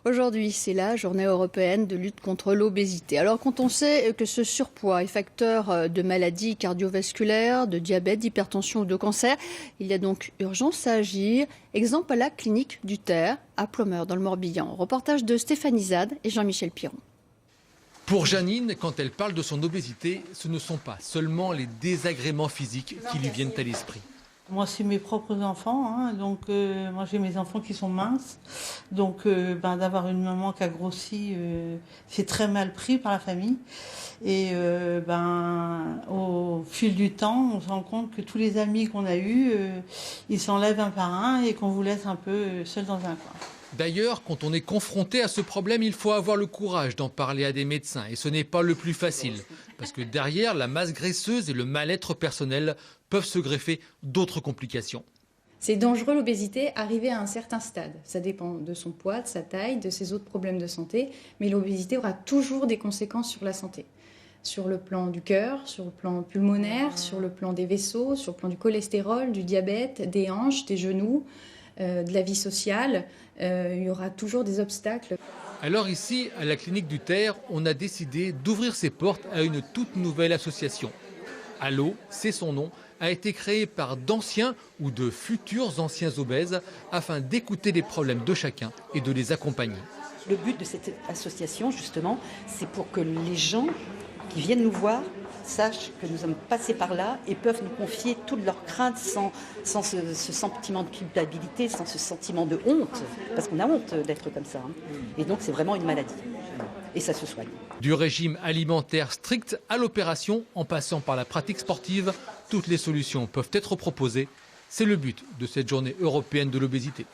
Aujourd'hui, c'est la journée européenne de lutte contre l'obésité. Alors quand on sait que ce surpoids est facteur de maladies cardiovasculaires, de diabète, d'hypertension ou de cancer, il y a donc urgence à agir. Exemple à la clinique du Terre, à Ploemeur, dans le Morbihan. Reportage de Stéphanie Zad et Jean-Michel Piron. Pour Janine, quand elle parle de son obésité, ce ne sont pas seulement les désagréments physiques qui lui viennent à l'esprit. Moi, c'est mes propres enfants, donc moi j'ai mes enfants qui sont minces, donc d'avoir une maman qui a grossi, c'est très mal pris par la famille. Et au fil du temps, on se rend compte que tous les amis qu'on a eus, ils s'enlèvent un par un et qu'on vous laisse un peu seul dans un coin. D'ailleurs, quand on est confronté à ce problème, il faut avoir le courage d'en parler à des médecins. Et ce n'est pas le plus facile. Parce que derrière la masse graisseuse et le mal-être personnel peuvent se greffer d'autres complications. C'est dangereux l'obésité arrivé à un certain stade. Ça dépend de son poids, de sa taille, de ses autres problèmes de santé. Mais l'obésité aura toujours des conséquences sur la santé. Sur le plan du cœur, sur le plan pulmonaire, sur le plan des vaisseaux, sur le plan du cholestérol, du diabète, des hanches, des genoux. De la vie sociale, il y aura toujours des obstacles. Alors ici, à la clinique du Terre, on a décidé d'ouvrir ses portes à une toute nouvelle association. Allo, c'est son nom, a été créé par d'anciens ou de futurs anciens obèses afin d'écouter les problèmes de chacun et de les accompagner. Le but de cette association, justement, c'est pour que les gens qui viennent nous voir sachent que nous sommes passés par là et peuvent nous confier toutes leurs craintes sans ce sentiment de culpabilité, sans ce sentiment de honte, parce qu'on a honte d'être comme ça. Et donc c'est vraiment une maladie. Et ça se soigne. Du régime alimentaire strict à l'opération, en passant par la pratique sportive, toutes les solutions peuvent être proposées. C'est le but de cette journée européenne de l'obésité.